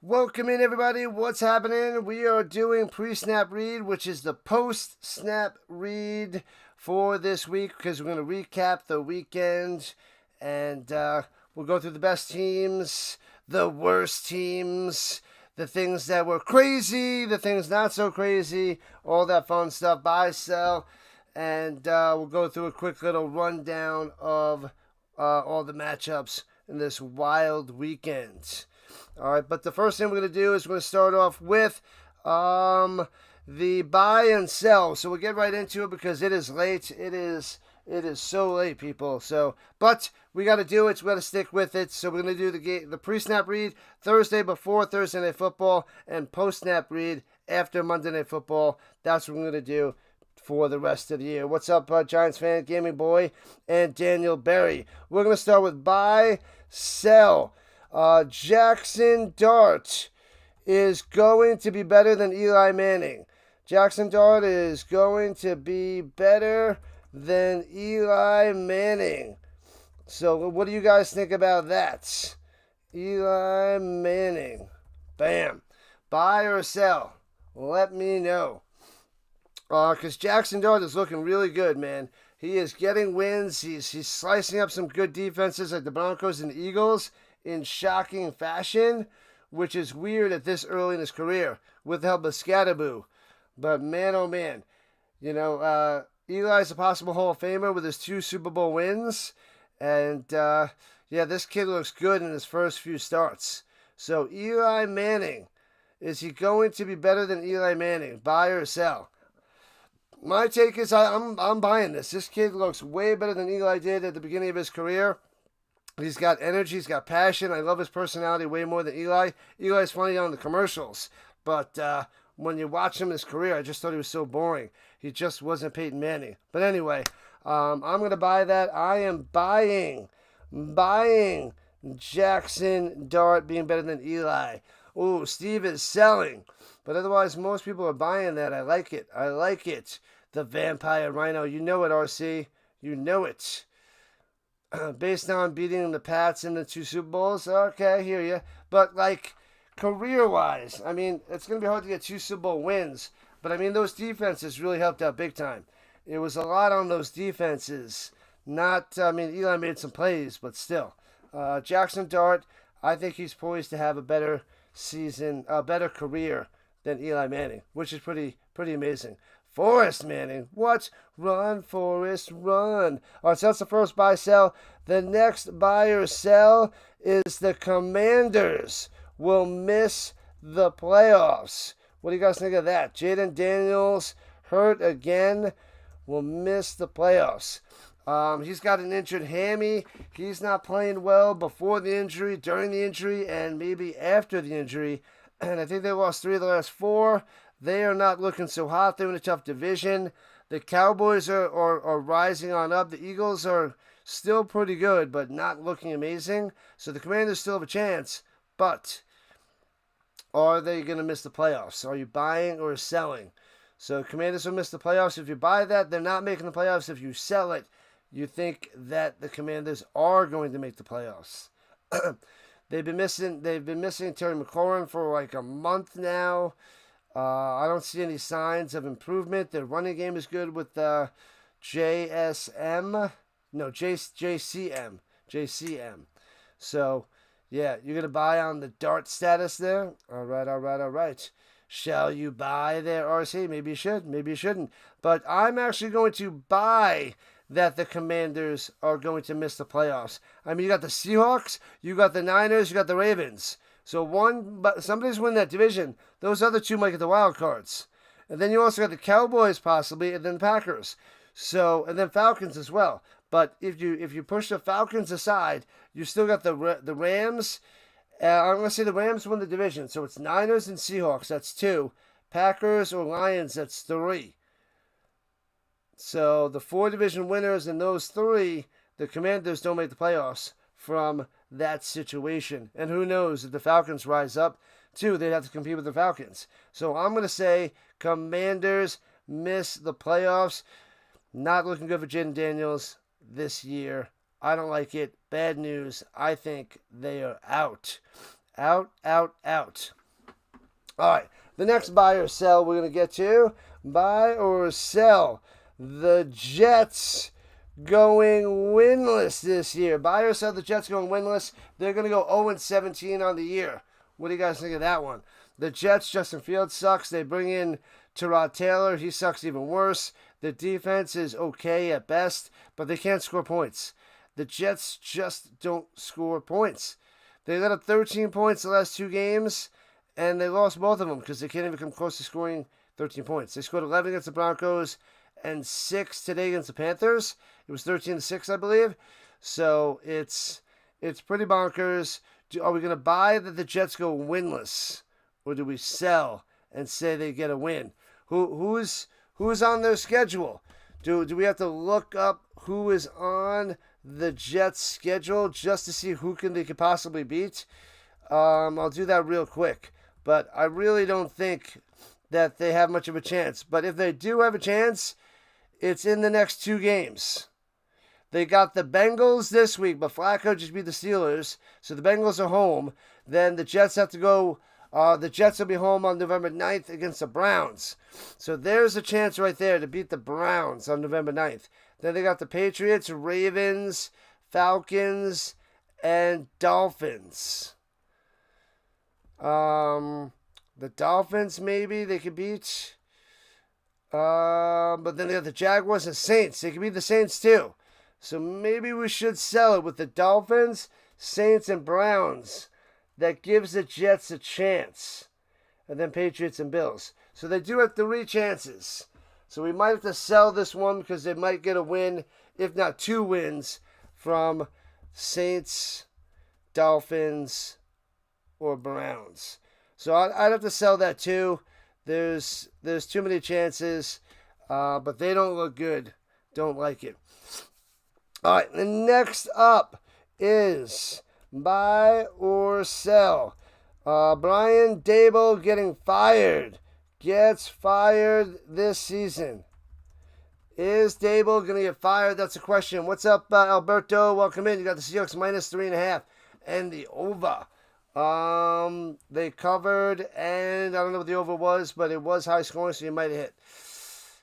Welcome in, everybody. What's happening? We are doing pre-snap read, which is the post-snap read for this week because we're going to recap the weekend and we'll go through the best teams, the worst teams, the things that were crazy, the things not so crazy, all that fun stuff, buy, sell, and we'll go through a quick little rundown of all the matchups in this wild weekend. All right, but the first thing we're going to do is we're going to start off with the buy and sell. So we'll get right into it because it is late. It is so late, people. So, but we got to do it. So we got to stick with it. So we're going to do the pre-snap read Thursday before Thursday Night Football and post-snap read after Monday Night Football. That's what we're going to do for the rest of the year. What's up, Giants fan, Gaming Boy, and Daniel Berry? We're going to start with buy, sell. Jackson Dart is going to be better than Eli Manning. Jackson Dart is going to be better than Eli Manning. So what do you guys think about that? Eli Manning. Bam. Buy or sell? Let me know. Because Jackson Dart is looking really good, man. He is getting wins. He's slicing up some good defenses like the Broncos and the Eagles in shocking fashion, which is weird at this early in his career with the help of Scatterboo. But man, oh man, Eli's a possible Hall of Famer with his 2 Super Bowl wins. And this kid looks good in his first few starts. So Eli Manning, is he going to be better than Eli Manning? Buy or sell? My take is I'm buying this. This kid looks way better than Eli did at the beginning of his career. He's got energy. He's got passion. I love his personality way more than Eli. Eli's funny on the commercials. But when you watch him in his career, I just thought he was so boring. He just wasn't Peyton Manning. But anyway, I'm going to buy that. I am buying Jackson Dart being better than Eli. Ooh, Steve is selling. But otherwise, most people are buying that. I like it. The Vampire Rhino. You know it, RC. You know it. Based on beating the Pats in the 2 Super Bowls. Okay, I hear you. But, career-wise, I mean, it's going to be hard to get 2 Super Bowl wins. But, I mean, those defenses really helped out big time. It was a lot on those defenses. Eli made some plays, but still. Jackson Dart, I think he's poised to have a better season, a better career than Eli Manning, which is pretty amazing. Forrest Manning. What? Run, Forrest, run. All right, so that's the first buy sell. The next buy or sell is the Commanders will miss the playoffs. What do you guys think of that? Jaden Daniels hurt again, will miss the playoffs. He's got an injured hammy. He's not playing well before the injury, during the injury, and maybe after the injury. And I think they lost 3 of the last 4. They are not looking so hot. They're in a tough division. The Cowboys are rising on up. The Eagles are still pretty good, but not looking amazing. So the Commanders still have a chance. But are they going to miss the playoffs? Are you buying or selling? So Commanders will miss the playoffs. If you buy that, they're not making the playoffs. If you sell it, you think that the Commanders are going to make the playoffs. They've been missing Terry McLaurin for like a month now. I don't see any signs of improvement. Their running game is good with JCM. So, yeah, you're going to buy on the Dart status there? All right. Shall you buy there, RC? Maybe you should, maybe you shouldn't. But I'm actually going to buy that the Commanders are going to miss the playoffs. I mean, you got the Seahawks, you got the Niners, you got the Ravens. So somebody's winning that division. Those other 2 might get the wild cards. And then you also got the Cowboys possibly, and then the Packers. So, and then Falcons as well. But if you push the Falcons aside, you still got the Rams. I'm going to say the Rams win the division. So it's Niners and Seahawks. That's 2. Packers or Lions, that's 3. So the 4 division winners and those 3, the Commanders don't make the playoffs from that situation. And who knows, if the Falcons rise up, too, they'd have to compete with the Falcons. So I'm going to say Commanders miss the playoffs. Not looking good for Jaden Daniels this year. I don't like it. Bad news. I think they are out. Out, out, out. All right, the next buy or sell we're going to get to. Buy or sell. The Jets going winless this year. Buy or sell the Jets going winless. They're going to go 0-17 on the year. What do you guys think of that one? The Jets, Justin Fields sucks. They bring in Tyrod Taylor. He sucks even worse. The defense is okay at best, but they can't score points. The Jets just don't score points. They let up 13 points the last 2 games, and they lost both of them because they can't even come close to scoring 13 points. They scored 11 against the Broncos and 6 today against the Panthers. It was 13-6, I believe. So it's pretty bonkers. Are we going to buy that the Jets go winless, or do we sell and say they get a win? Who's on their schedule? Do we have to look up who is on the Jets' schedule just to see who they could possibly beat? I'll do that real quick. But I really don't think that they have much of a chance. But if they do have a chance, it's in the next 2 games. They got the Bengals this week, but Flacco just beat the Steelers, so the Bengals are home. Then the Jets have to go. The Jets will be home on November 9th against the Browns. So there's a chance right there to beat the Browns on November 9th. Then they got the Patriots, Ravens, Falcons, and Dolphins. The Dolphins, maybe they could beat. But then they got the Jaguars and Saints. They could beat the Saints too. So maybe we should sell it with the Dolphins, Saints, and Browns. That gives the Jets a chance. And then Patriots and Bills. So they do have 3 chances. So we might have to sell this one because they might get a win, if not 2 wins, from Saints, Dolphins, or Browns. So I'd have to sell that too. There's too many chances, but they don't look good. Don't like it. All right, the next up is buy or sell. Brian Daboll getting fired. Gets fired this season. Is Daboll going to get fired? That's a question. What's up, Alberto? Welcome in. You got the Seahawks minus 3.5 and the over. They covered, and I don't know what the over was, but it was high scoring, so you might have hit.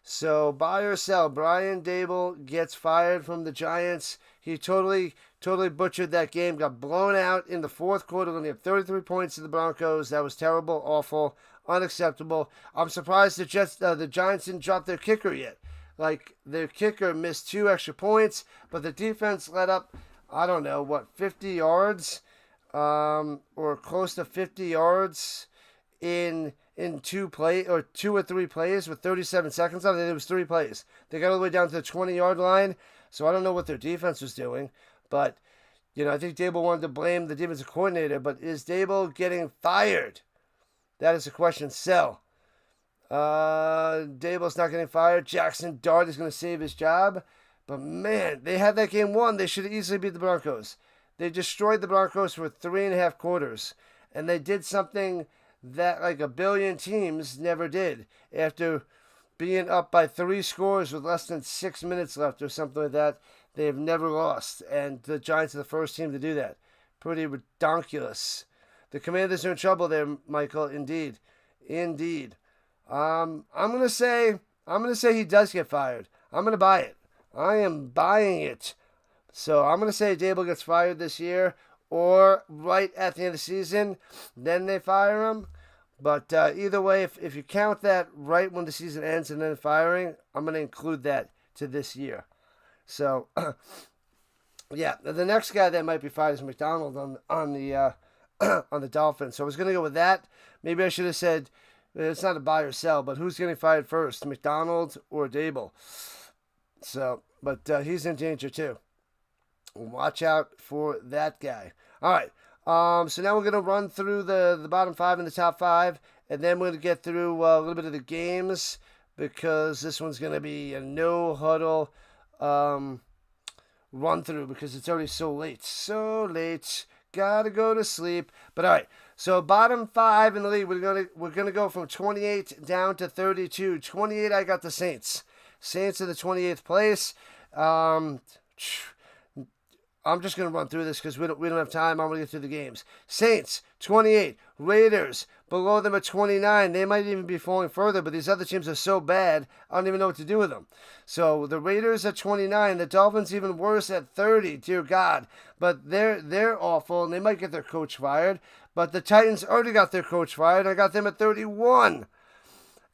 So buy or sell. Brian Daboll gets fired from the Giants. He totally butchered that game. Got blown out in the 4th quarter. Only had 33 points to the Broncos. That was terrible, awful, unacceptable. I'm surprised the Giants didn't drop their kicker yet. Like, their kicker missed 2 extra points, but the defense let up, 50 yards, or close to 50 yards in 2 or 3 plays with 37 seconds on it. It was 3 plays. They got all the way down to the 20-yard line. So I don't know what their defense was doing, but I think Daboll wanted to blame the defensive coordinator. But is Daboll getting fired? That is a question. Sell. Daboll's not getting fired. Jackson Dart is going to save his job. But man, they had that game won. They should have easily beat the Broncos. They destroyed the Broncos for 3.5 quarters, and they did something that like a billion teams never did after being up by 3 scores with less than 6 minutes left or something like that. They have never lost, and the Giants are the first team to do that. Pretty redonkulous. The Commanders are in trouble there, Michael. Indeed. I'm gonna say he does get fired. I'm gonna buy it. I am buying it. So I'm gonna say Daboll gets fired this year, or right at the end of the season, then they fire him. But either way, if you count that right when the season ends and then firing, I'm going to include that to this year. So, yeah, the next guy that might be fired is McDonald on the Dolphins. So I was going to go with that. Maybe I should have said it's not a buy or sell, but who's getting fired first, McDonald or Daboll? So, but he's in danger too. Watch out for that guy. All right. So now we're going to run through the bottom 5 and the top 5, and then we're going to get through a little bit of the games because this one's going to be a no-huddle run through because it's already so late. So late. Gotta go to sleep. But all right. So bottom 5 in the league, we're gonna go from 28 down to 32. 28, I got the Saints. Saints in the 28th place. I'm just going to run through this because we don't have time. I'm going to get through the games. Saints, 28. Raiders, below them at 29. They might even be falling further, but these other teams are so bad, I don't even know what to do with them. So the Raiders at 29. The Dolphins even worse at 30. Dear God. But they're awful, and they might get their coach fired. But the Titans already got their coach fired. I got them at 31.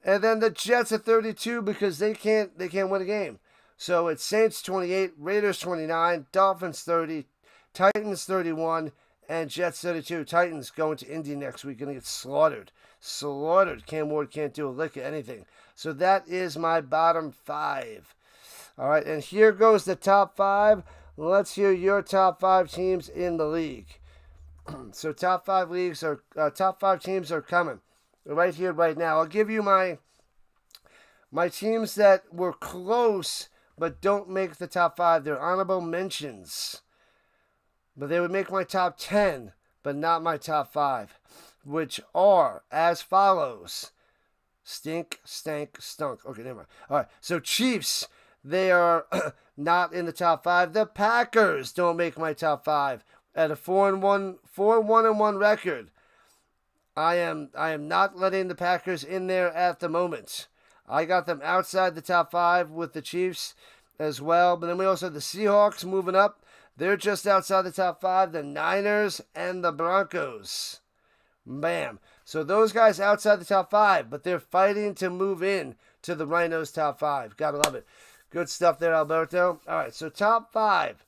And then the Jets at 32 because they can't win a game. So it's Saints 28, Raiders 29, Dolphins 30, Titans 31, and Jets 32. Titans going to Indy next week. Going to get slaughtered. Slaughtered. Cam Ward can't do a lick of anything. So that is my bottom 5. All right, and here goes the top 5. Let's hear your top 5 teams in the league. So top 5 teams are coming right here, right now. I'll give you my teams that were close but don't make the top 5. They're honorable mentions. But they would make my top 10, but not my top 5, which are as follows. Stink, stank, stunk. Okay, never mind. All right, so Chiefs, they are not in the top 5. The Packers don't make my top 5 at a 4-1 record. I am not letting the Packers in there at the moment. I got them outside the top 5 with the Chiefs as well. But then we also have the Seahawks moving up. They're just outside the top 5. The Niners and the Broncos. Bam. So those guys outside the top 5, but they're fighting to move in to the Rhinos top 5. Gotta love it. Good stuff there, Alberto. All right, so top 5.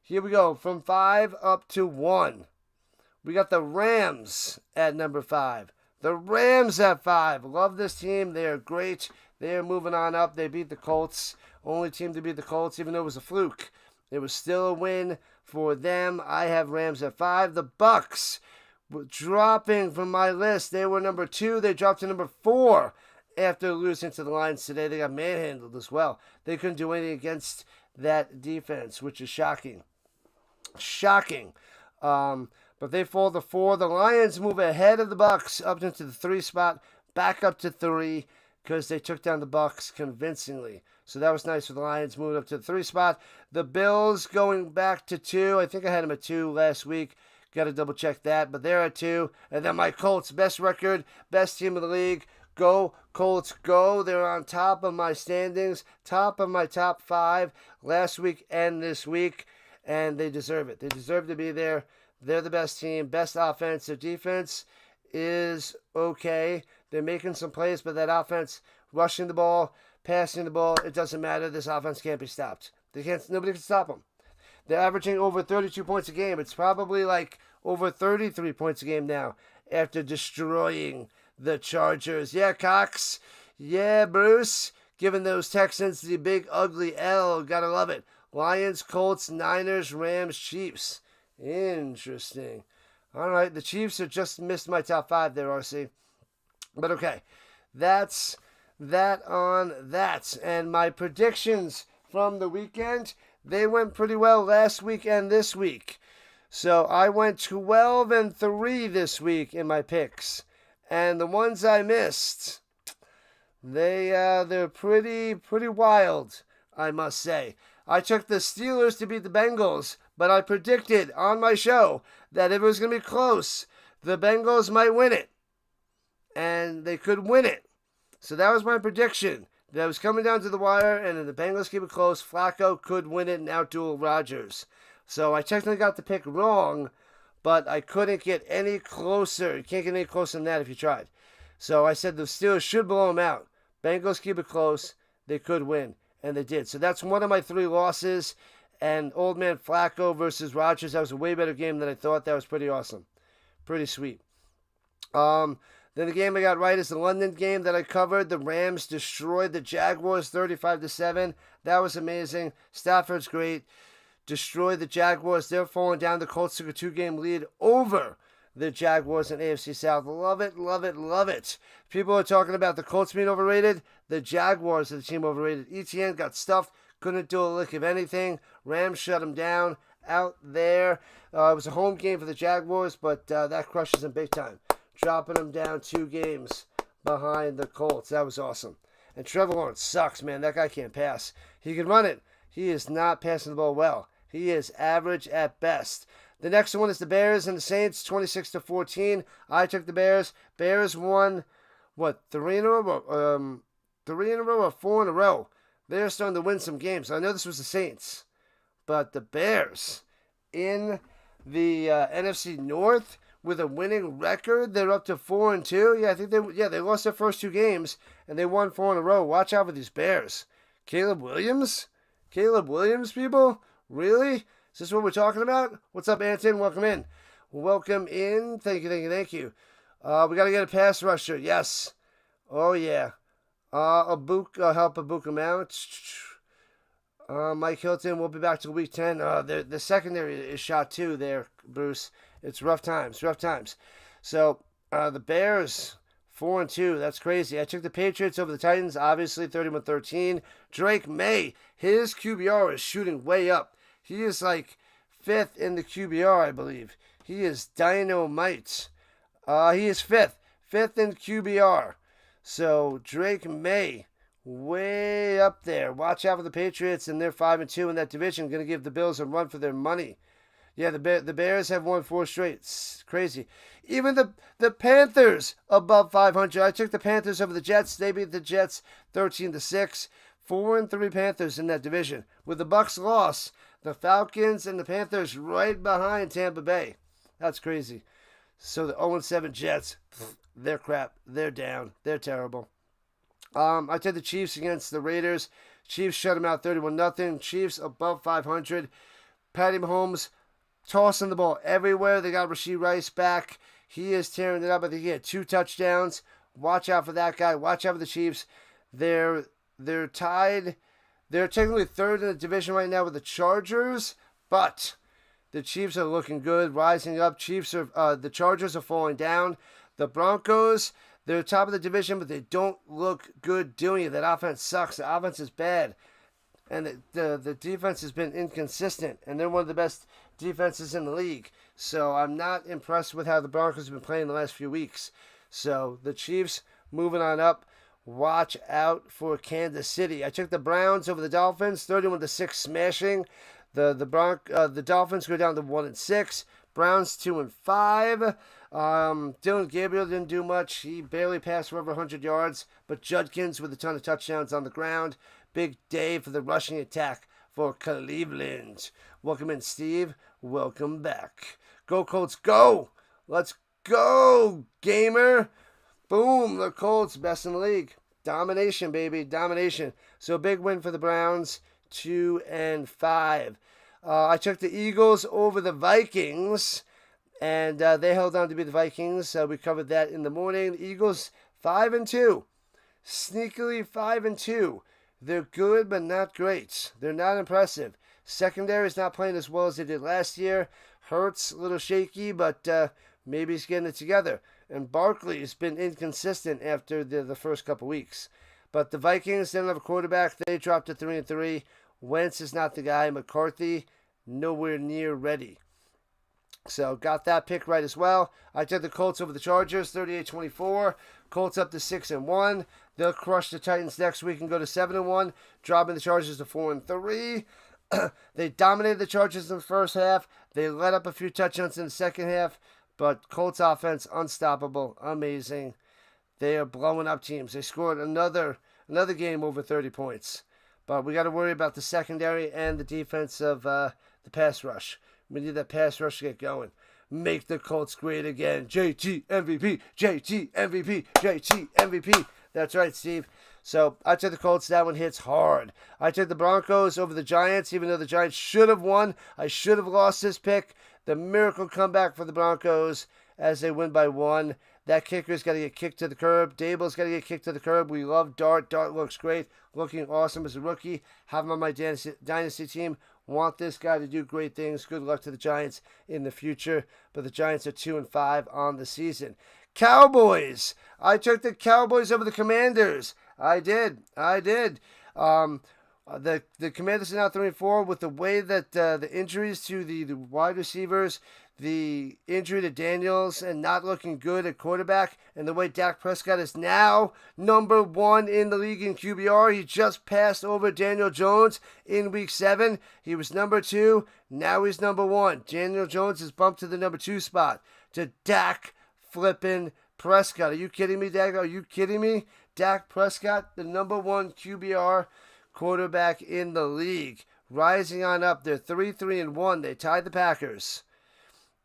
Here we go. From 5 up to 1. We got the Rams at number 5. The Rams at 5. Love this team. They are great. They are moving on up. They beat the Colts. Only team to beat the Colts, even though it was a fluke. It was still a win for them. I have Rams at 5. The Bucks dropping from my list. They were number 2. They dropped to number 4 after losing to the Lions today. They got manhandled as well. They couldn't do anything against that defense, which is shocking. Shocking. But they fall to 4. The Lions move ahead of the Bucks up into the 3 spot, back up to 3 because they took down the Bucks convincingly. So that was nice for the Lions, moving up to the 3 spot. The Bills going back to 2. I think I had them at 2 last week. Got to double check that, but they're at 2. And then my Colts, best record, best team in the league. Go, Colts, go. They're on top of my standings, top of my top 5 last week and this week, and they deserve it. They deserve to be there. They're the best team, best offense. Their defense is okay. They're making some plays, but that offense, rushing the ball, passing the ball, it doesn't matter. This offense can't be stopped. Nobody can stop them. They're averaging over 32 points a game. It's probably like over 33 points a game now after destroying the Chargers. Yeah, Cox. Yeah, Bruce. Giving those Texans the big ugly L. Gotta love it. Lions, Colts, Niners, Rams, Chiefs. Interesting. All right, the Chiefs have just missed my top 5 there, RC. But okay, that's that on that. And my predictions from the weekend, they went pretty well last week and this week. So I went 12-3 this week in my picks. And the ones I missed, they're pretty wild, I must say. I took the Steelers to beat the Bengals, but I predicted on my show that if it was going to be close, the Bengals might win it. And they could win it. So that was my prediction. That was coming down to the wire, and if the Bengals keep it close, Flacco could win it and outduel Rodgers. So I technically got the pick wrong, but I couldn't get any closer. You can't get any closer than that if you tried. So I said the Steelers should blow them out. Bengals keep it close. They could win, and they did. So that's one of my 3 losses. And Old Man Flacco versus Rodgers, that was a way better game than I thought. That was pretty awesome. Pretty sweet. Then the game I got right is the London game that I covered. The Rams destroyed the Jaguars 35-7. That was amazing. Stafford's great. Destroyed the Jaguars. They're falling down. The Colts took a 2-game lead over the Jaguars in AFC South. Love it, love it, love it. People are talking about the Colts being overrated. The Jaguars are the team overrated. ETN got stuffed. Couldn't do a lick of anything. Rams shut him down out there. It was a home game for the Jaguars, but that crushes them big time. Dropping them down 2 games behind the Colts. That was awesome. And Trevor Lawrence sucks, man. That guy can't pass. He can run it. He is not passing the ball well. He is average at best. The next one is the Bears and the Saints, 26-14. I took the Bears. Bears won, what, 3 in a row? 3 in a row or 4 in a row. They're starting to win some games. I know this was the Saints, but the Bears in the NFC North with a winning record, they're up to 4-2. Yeah, I think they lost their first 2 games and they won 4 in a row. Watch out for these Bears. Caleb Williams, people, really? Is this what we're talking about? What's up, Anton? Welcome in. Welcome in. Thank you. We got to get a pass rusher. Yes. Oh, yeah. Help Ibuka out. Mike Hilton will be back till week 10. The secondary is shot too there, Bruce. It's rough times. So, the Bears, 4-2. That's crazy. I took the Patriots over the Titans, obviously, 31-13. Drake May, his QBR is shooting way up. He is like 5th in the QBR, I believe. He is dynamite. He is 5th in QBR. So Drake May, way up there. Watch out for the Patriots, and they're 5-2 in that division. Going to give the Bills a run for their money. Yeah, the Bears have won 4 straight. It's crazy. Even the Panthers above 500. I took the Panthers over the Jets. They beat the Jets 13-6. 4-3 Panthers in that division. With the Bucs loss, the Falcons and the Panthers right behind Tampa Bay. That's crazy. So the 0-7 Jets, they're crap. They're down. They're terrible. I took the Chiefs against the Raiders. Chiefs shut them out 31-0. Chiefs above 500. Patty Mahomes tossing the ball everywhere. They got Rashee Rice back. He is tearing it up. I think he had 2 touchdowns. Watch out for that guy. Watch out for the Chiefs. They're tied. They're technically 3rd in the division right now with the Chargers, but the Chiefs are looking good, rising up. The Chargers are falling down. The Broncos, they're top of the division, but they don't look good doing it. That offense sucks. The offense is bad, and the defense has been inconsistent, and they're one of the best defenses in the league. So I'm not impressed with how the Broncos have been playing the last few weeks. So the Chiefs moving on up. Watch out for Kansas City. I took the Browns over the Dolphins, 31-6 smashing. The Dolphins go down to 1-6. Browns 2-5. Dylan Gabriel didn't do much. He barely passed for over 100 yards. But Judkins with a ton of touchdowns on the ground. Big day for the rushing attack for Cleveland. Welcome in, Steve. Welcome back. Go Colts, go! Let's go, gamer! Boom, the Colts, best in the league. Domination, baby, domination. So big win for the Browns, 2-5. I took the Eagles over the Vikings, and they held on to beat the Vikings. We covered that in the morning. The Eagles, 5-2. Sneakily 5-2. They're good, but not great. They're not impressive. Secondary is not playing as well as they did last year. Hurts, a little shaky, but maybe he's getting it together. And Barkley has been inconsistent after the first couple weeks. But the Vikings didn't have a quarterback. They dropped to 3-3. Wentz is not the guy. McCarthy, nowhere near ready. So got that pick right as well. I took the Colts over the Chargers, 38-24. Colts up to 6-1. They'll crush the Titans next week and go to 7-1, dropping the Chargers to 4-3. They dominated the Chargers in the first half. They let up a few touchdowns in the second half. But Colts offense, unstoppable, amazing. They are blowing up teams. They scored another game over 30 points. But we got to worry about the secondary and the defense of the pass rush. We need that pass rush to get going. Make the Colts great again. JT MVP, JT MVP, JT MVP. That's right, Steve. So I took the Colts. That one hits hard. I took the Broncos over the Giants, even though the Giants should have won. I should have lost this pick. The miracle comeback for the Broncos as they win by 1. That kicker's got to get kicked to the curb. Dable's got to get kicked to the curb. We love Dart. Dart looks great. Looking awesome as a rookie. Have him on my dynasty team. Want this guy to do great things. Good luck to the Giants in the future. But the Giants are 2-5 on the season. Cowboys. I took the Cowboys over the Commanders. I did. The Commanders are now 3-4 with the way that the injuries to the wide receivers, the injury to Daniels and not looking good at quarterback, and the way Dak Prescott is now number 1 in the league in QBR. He just passed over Daniel Jones in week 7. He was number 2. Now he's number 1. Daniel Jones is bumped to the number 2 spot to Dak flipping Prescott. Are you kidding me, Dak? Are you kidding me? Dak Prescott, the number 1 QBR quarterback in the league. Rising on up. They're 3-3-1. They tied the Packers.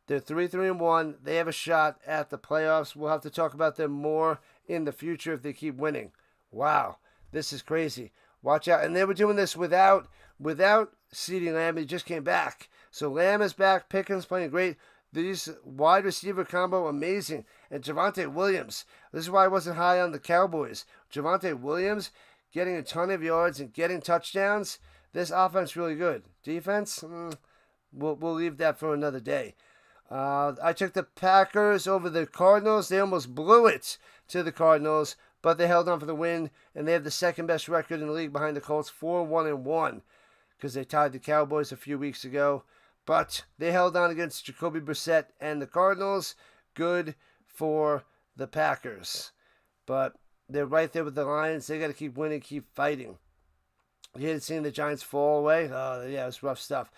They're 3-3-1. They have a shot at the playoffs. We'll have to talk about them more in the future if they keep winning. Wow, this is crazy. Watch out. And they were doing this without CeeDee Lamb. He just came back. So Lamb is back. Pickens playing great. These wide receiver combo, amazing. And Javonte Williams. This is why I wasn't high on the Cowboys. Javonte Williams getting a ton of yards and getting touchdowns. This offense really good. Defense, we'll leave that for another day. I took the Packers over the Cardinals. They almost blew it to the Cardinals, but they held on for the win, and they have the second best record in the league behind the Colts, 4-1-1, because they tied the Cowboys a few weeks ago. But they held on against Jacoby Brissett and the Cardinals. Good for the Packers. But they're right there with the Lions. They got to keep winning, keep fighting. You hated seeing the Giants fall away? Oh, yeah, it was rough stuff.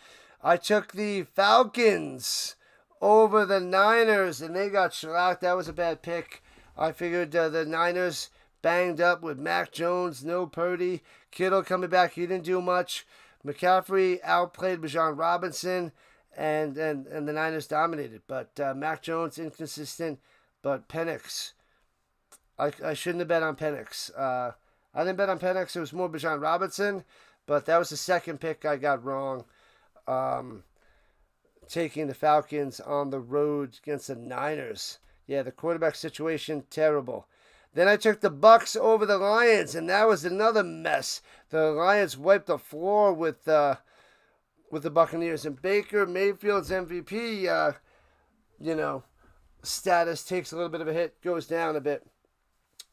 I took the Falcons over the Niners, and they got shellacked. That was a bad pick. I figured the Niners banged up with Mac Jones, no Purdy. Kittle coming back, he didn't do much. McCaffrey outplayed Bijan Robinson, and the Niners dominated. But Mac Jones, inconsistent. But Penix, I shouldn't have bet on Penix. I didn't bet on Penix. It was more Bijan Robinson, but that was the second pick I got wrong. Taking the Falcons on the road against the Niners. Yeah, the quarterback situation, terrible. Then I took the Bucks over the Lions, and that was another mess. The Lions wiped the floor with the Buccaneers, and Baker Mayfield's MVP, status takes a little bit of a hit, goes down a bit.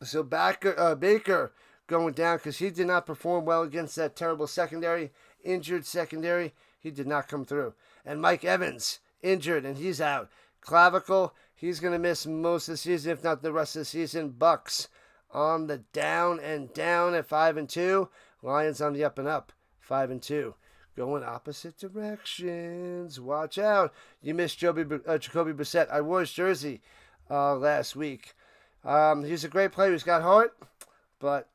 So Baker going down because he did not perform well against that terrible secondary, injured secondary. He did not come through. And Mike Evans, injured, and he's out. Clavicle, he's going to miss most of the season, if not the rest of the season. Bucks on the down and down at 5-2. Lions on the up and up, 5-2. Going opposite directions. Watch out. You missed Jacoby Brissett. I wore his jersey last week. He's a great player. He's got heart, but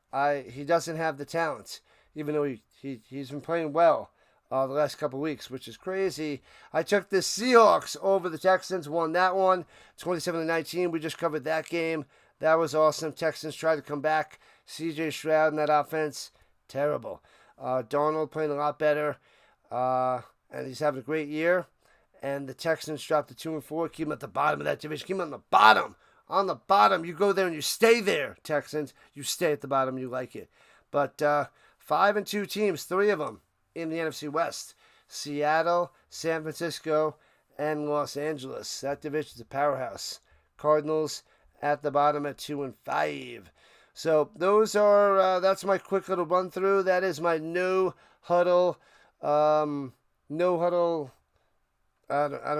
he doesn't have the talent, even though he's been playing well the last couple of weeks, which is crazy. I took the Seahawks over the Texans, won that one, 27-19. We just covered that game. That was awesome. Texans tried to come back. C.J. Stroud in that offense, terrible. Darnold playing a lot better, and he's having a great year. And the Texans dropped to 2-4. Keep them at the bottom of that division. Keep them on the bottom. On the bottom. You go there and you stay there, Texans. You stay at the bottom. You like it. But 5-2 teams, 3 of them in the NFC West. Seattle, San Francisco, and Los Angeles. That division's a powerhouse. Cardinals at the bottom at 2-5. So those are, that's my quick little run through. That is my no huddle, I don't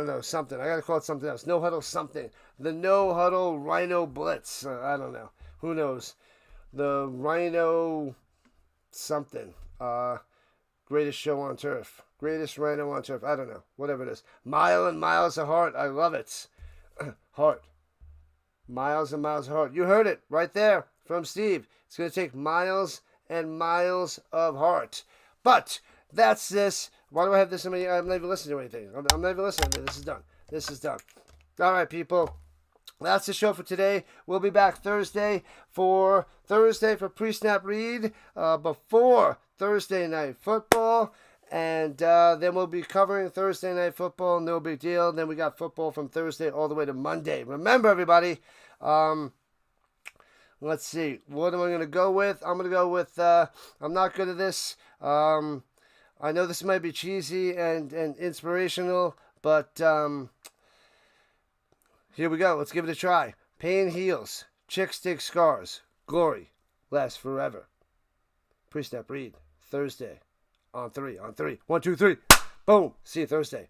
know, something. I got to call it something else. No huddle something. The no huddle Rhino Blitz. I don't know. Who knows? The Rhino something. Greatest show on turf. Greatest Rhino on turf. I don't know. Whatever it is. Mile and miles of heart. I love it. Heart. Miles and miles of heart. You heard it right there from Steve. It's going to take miles and miles of heart. But that's this. Why do I have this in my... I'm not even listening to anything. I'm not even listening. This is done. This is done. All right, people. That's the show for today. We'll be back Thursday for pre-snap read before Thursday night football. And then we'll be covering Thursday night football. No big deal. Then we got football from Thursday all the way to Monday. Remember, everybody, let's see. What am I going to go with? I'm going to go with, I'm not good at this. I know this might be cheesy and inspirational, but here we go. Let's give it a try. Pain heals. Chicks dig scars. Glory lasts forever. Pre-snap read. Thursday. On 3. 1, 2, 3. Boom. See you Thursday.